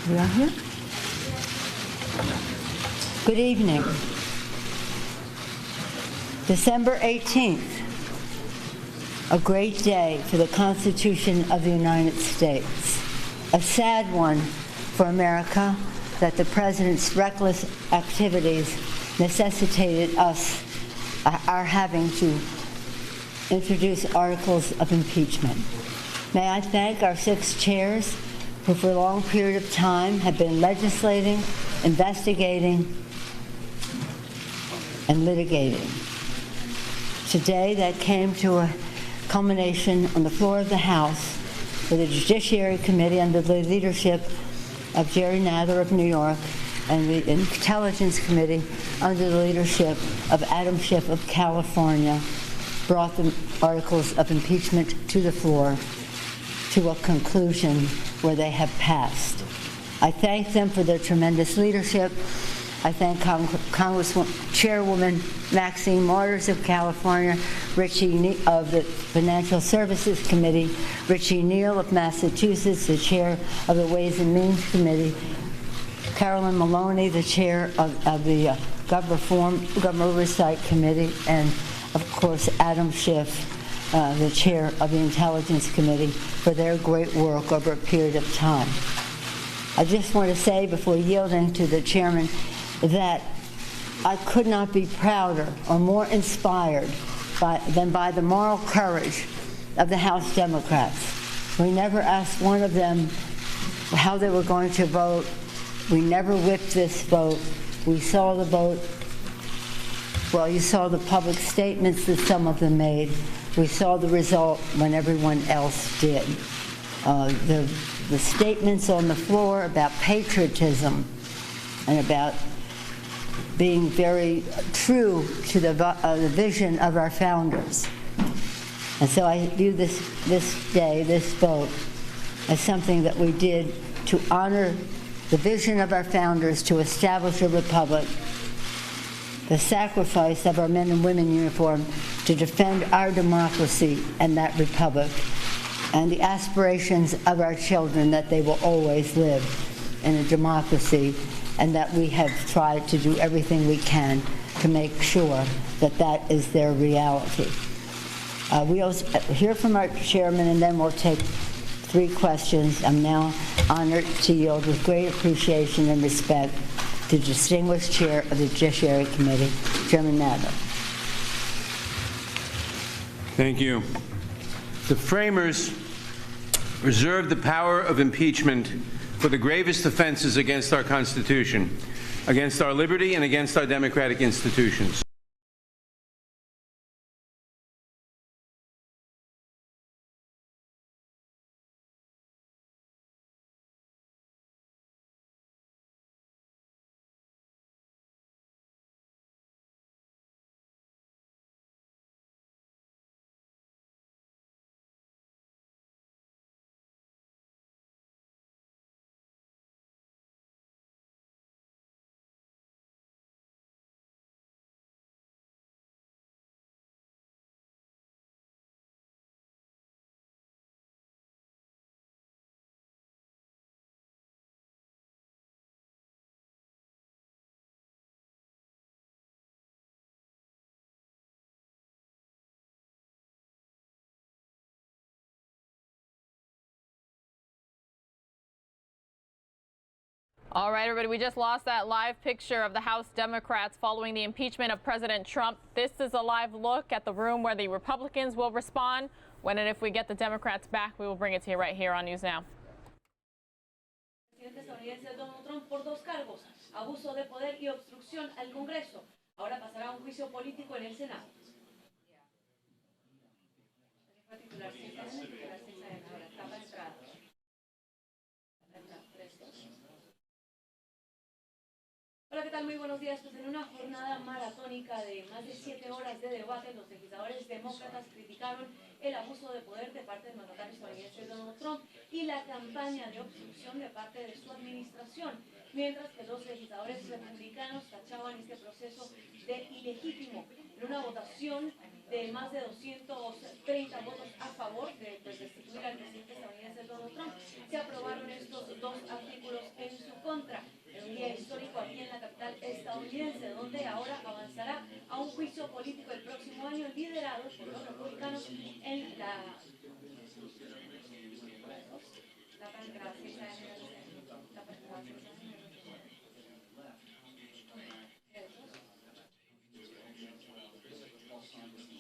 We are here? Good evening. December 18th, a great day for the Constitution of the United States. A sad one for America that the President's reckless activities necessitated our having to introduce articles of impeachment. May I thank our 6 chairs who for a long period of time have been legislating, investigating, and litigating. Today that came to a culmination on the floor of the House with the Judiciary Committee under the leadership of Jerry Nadler of New York and the Intelligence Committee under the leadership of Adam Schiff of California brought the articles of impeachment to the floor to a conclusion where they have passed. I thank them for their tremendous leadership. I thank Chairwoman Maxine Waters of California, Richie of the Financial Services Committee, Richie Neal of Massachusetts, the chair of the Ways and Means Committee, Carolyn Maloney, the chair of the Government Oversight Committee, and of course Adam Schiff, the chair of the Intelligence Committee, for their great work over a period of time. I just want to say before yielding to the chairman that I could not be prouder or more inspired than by the moral courage of the House Democrats. We never asked one of them how they were going to vote. We never whipped this vote. We saw the vote. Well, you saw the public statements that some of them made. We saw the result when everyone else did. The statements on the floor about patriotism and about being very true to the vision of our founders. And so I view this day, this vote, as something that we did to honor the vision of our founders to establish a republic, the sacrifice of our men and women in uniform to defend our democracy and that republic, and the aspirations of our children that they will always live in a democracy, and that we have tried to do everything we can to make sure that that is their reality. We'll hear from our chairman, and then we'll take 3 questions. I'm now honored to yield with great appreciation and respect to the distinguished chair of the Judiciary Committee, Chairman Nadler. Thank you. The framers reserved the power of impeachment for the gravest offenses against our Constitution, against our liberty, and against our democratic institutions. All right, everybody, we just lost that live picture of the House Democrats following the impeachment of President Trump. This is a live look at the room where the Republicans will respond. When and if we get the Democrats back, we will bring it to you right here on News Now. Presidente estadounidense Donald Trump por 2 cargos, abuso de poder y obstrucción al Congreso. Ahora pasará a un juicio político en el Senado. Hola, ¿qué tal? Muy buenos días. Pues en una jornada maratónica de más de 7 horas de debate, los legisladores demócratas criticaron el abuso de poder de parte del mandatario estadounidense Donald Trump y la campaña de obstrucción de parte de su administración, mientras que los legisladores republicanos tachaban este proceso de ilegítimo. En una votación de más de 230 votos a favor de destituir al presidente juicio político el próximo año liderado por los republicanos en la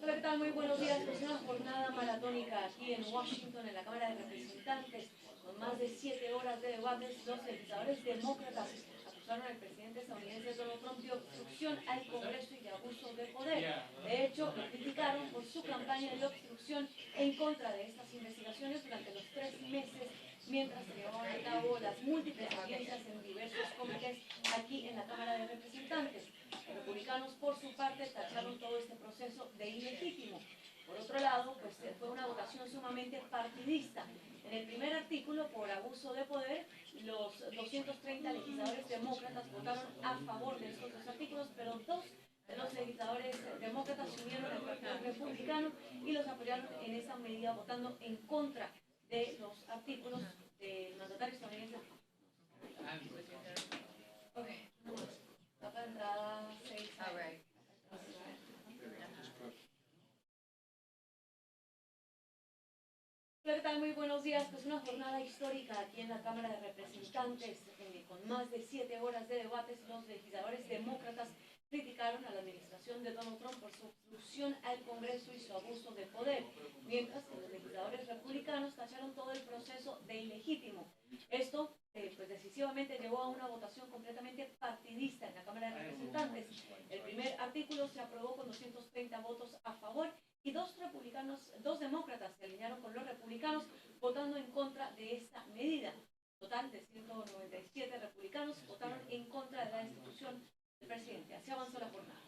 Hola, ¿qué tal? Muy buenos días. Pues una jornada maratónica aquí en Washington, en la Cámara de Representantes, con más de 7 horas de debates. Los legisladores demócratas acusaron al presidente estadounidense Donald Trump de obstrucción al Congreso y de abuso de poder. De hecho, lo criticaron por su campaña de obstrucción en contra de estas investigaciones durante los 3 meses mientras se llevaban a cabo las múltiples audiencias en diversos comités aquí en la Cámara de Representantes. Los republicanos, por su parte, tacharon todo este proceso de ilegítimo. Por otro lado, pues fue una votación sumamente partidista. En el primer artículo, por abuso de poder, los 230 legisladores demócratas votaron a favor de estos dos artículos, pero 2 de los legisladores demócratas se unieron al Partido Republicano y los apoyaron en esta medida, votando en contra de los artículos del mandatario estadounidense. Okay. Tapa de entrada 6. Hola, ¿qué tal? Muy buenos días. Pues una jornada histórica aquí en la Cámara de Representantes, con más de 7 horas de debates. Los legisladores demócratas criticaron a la administración de Donald Trump por su obstrucción al Congreso y su abuso de poder, mientras que los legisladores republicanos tacharon todo el proceso de ilegítimo. Esto, pues decisivamente llevó a una votación completamente partidista en la Cámara de Representantes. El primer artículo se aprobó con 230 votos a favor y 2 demócratas se alinearon con los republicanos votando en contra de esta medida. Total de 197 republicanos votaron en contra de la destitución del presidente. Así avanzó la jornada.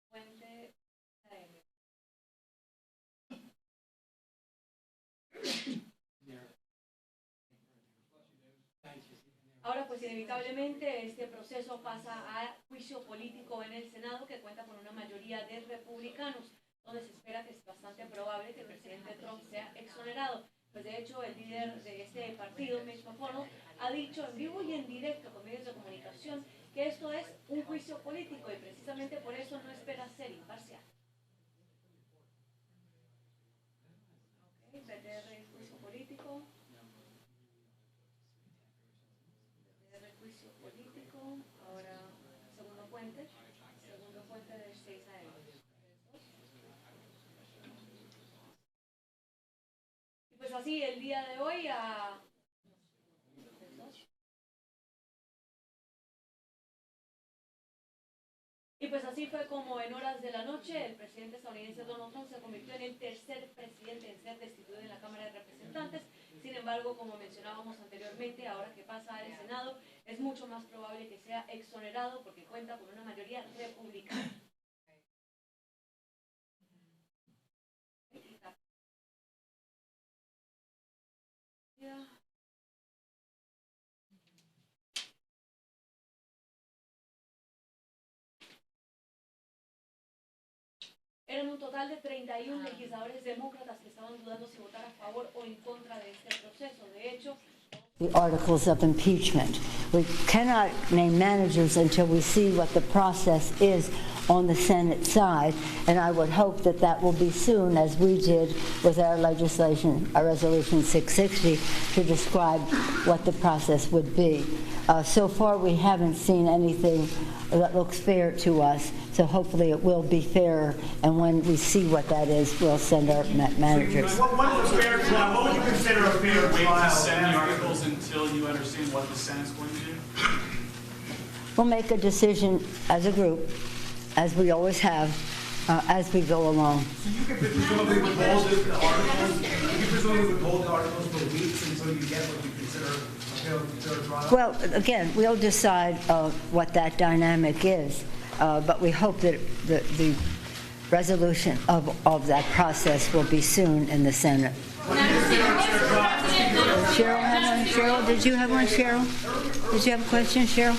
Fuente AM. Ahora, pues inevitablemente este proceso pasa a juicio político en el Senado, que cuenta con una mayoría de republicanos, donde se espera que es bastante probable que el presidente Trump sea exonerado. Pues de hecho, el líder de este partido, Mich, ha dicho en vivo y en directo con medios de comunicación que esto es un juicio político y precisamente por eso no espera ser imparcial. PTR, juicio político. Juicio político. Ahora, segundo puente de 6 a.m. Y pues así, el día de hoy Y pues así fue como en horas de la noche el presidente estadounidense Donald Trump se convirtió en el tercer presidente en ser destituido en la Cámara de Representantes. Sin embargo, como mencionábamos anteriormente, ahora que pasa al Senado, es mucho más probable que sea exonerado porque cuenta con una mayoría republicana. Eran un total de 31 legisladores demócratas que estaban dudando si votar a favor o en contra de este proceso. De hecho, the articles of impeachment. We cannot name managers until we see what the process is on the Senate side, and I would hope that that will be soon, as we did with our legislation, our Resolution 660, to describe what the process would be. So far, we haven't seen anything that looks fair to us, so hopefully it will be fair, and when we see what that is, we'll send our managers. What would you consider a fair trial? Wait to send the articles until you understand what the Senate's going to do? We'll make a decision as a group, as we always have, as we go along. So you can presumably withhold the articles. You can presumably withhold the articles for weeks until you get what you consider a fair trial. Well, again, we'll decide what that dynamic is, but we hope that the resolution of that process will be soon in the Senate. Cheryl had one. Cheryl, did you have one? Cheryl, did you have a question, Cheryl?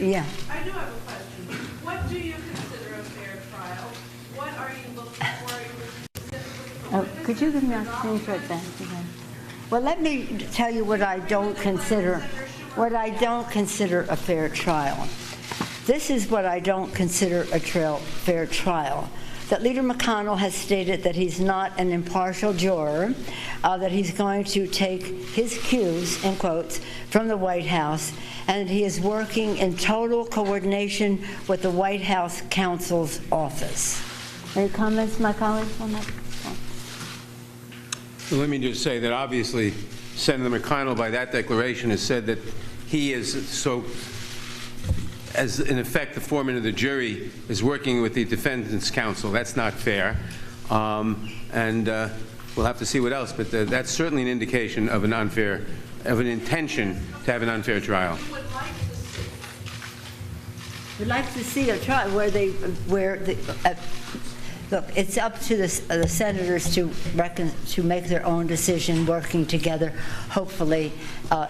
Yeah. I do have a question. What do you consider a fair trial? What are you looking for? Could you give me a screenshot back again? Well, let me tell you what I don't consider a fair trial. This is what I don't consider a fair trial. That Leader McConnell has stated that he's not an impartial juror, that he's going to take his cues, in quotes, from the White House, and he is working in total coordination with the White House counsel's office. Any comments, my colleagues, on that? Well, let me just say that obviously Senator McConnell, by that declaration, has said that he is so, as in effect the foreman of the jury, is working with the defendant's counsel. That's not fair. And we'll have to see what else, but that's certainly an indication of an intention to have an unfair trial. We'd like to see a trial look, it's up to the senators to make their own decision, working together, hopefully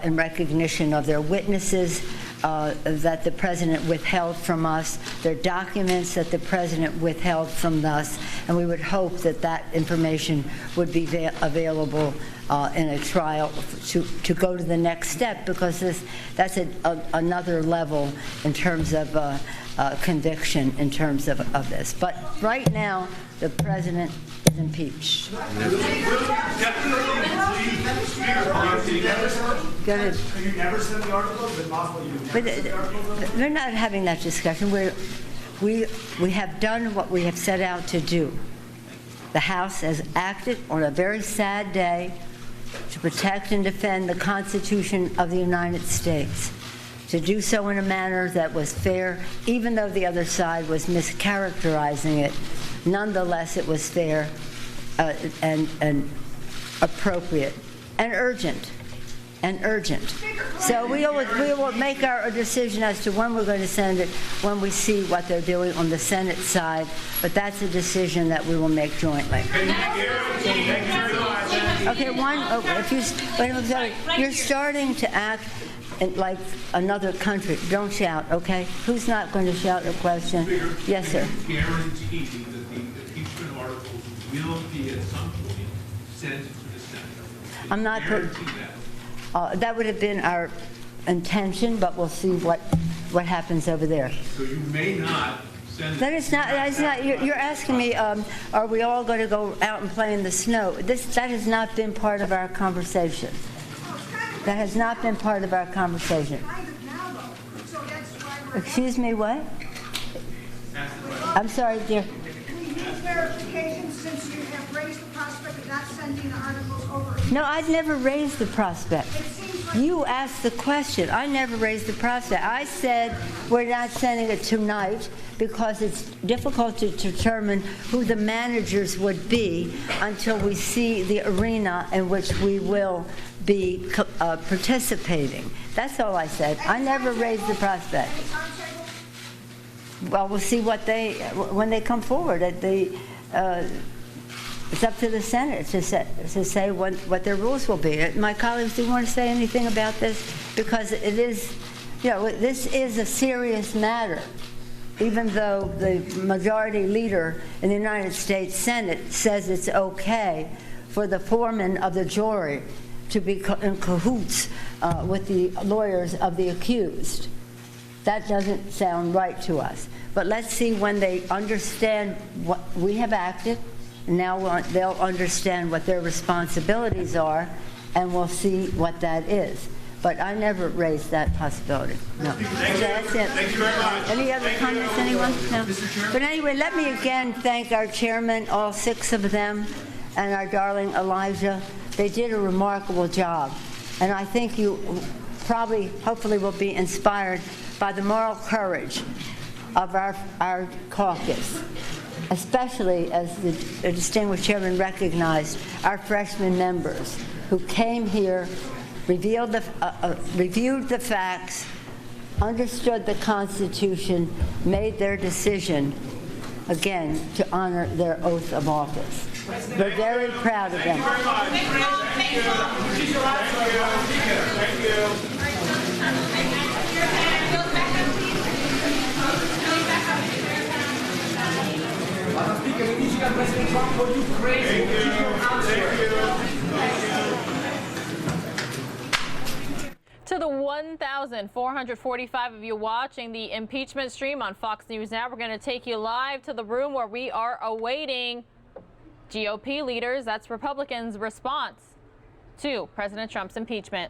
in recognition of their witnesses that the president withheld from us, their documents that the president withheld from us, and we would hope that that information would be available in a trial to go to the next step, because that's another level in terms of conviction in terms of this. But right now, the president is impeached. Go ahead. Have you never sent the articles? Is it possible you never sent the articles? We're not having that discussion. We have done what we have set out to do. The House has acted on a very sad day to protect and defend the Constitution of the United States, to do so in a manner that was fair, even though the other side was mischaracterizing it. Nonetheless, it was fair and appropriate and urgent. So we will make our decision as to when we're going to send it when we see what they're doing on the Senate side, but that's a decision that we will make jointly. Okay, you're starting to act like another country. Don't shout, okay? Who's not going to shout a question? Yes, sir. Guarantee that the impeachment articles will be at some point sent to the Senate. I'm not guarantee that. That would have been our intention, but we'll see what happens over there. So you may not send. That is not. You're asking me, are we all going to go out and play in the snow? That has not been part of our conversation. That has not been part of our conversation. Excuse me, what? I'm sorry, dear. We need verification since you have raised the prospect of not sending the articles over. No, I've never raised the prospect. You asked the question. I never raised the prospect. I said we're not sending it tonight because it's difficult to determine who the managers would be until we see the arena in which we will be participating. That's all I said. I never raised the prospect. Well, we'll see what when they come forward. It's up to the Senate to say what their rules will be. My colleagues, do you want to say anything about this? Because it is, this is a serious matter. Even though the majority leader in the United States Senate says it's okay for the foreman of the jury to be in cahoots with the lawyers of the accused. That doesn't sound right to us. But let's see when they understand what we have acted. Now they'll understand what their responsibilities are, and we'll see what that is. But I never raised that possibility. No. That's it. Thank you very much. Any other comments, anyone? No. But anyway, let me again thank our chairman, all 6 of them, and our darling Elijah. They did a remarkable job. And I think you hopefully will be inspired by the moral courage of our caucus, especially, as the distinguished chairman recognized, our freshman members who came here, reviewed the facts, understood the Constitution, made their decision, again, to honor their oath of office. We're very proud of them. Madam Speaker, Michigan President Trump, for Ukraine, keep your hands here. To the 1,445 of you watching the impeachment stream on Fox News Now, we're going to take you live to the room where we are awaiting GOP leaders, that's Republicans' response to President Trump's impeachment.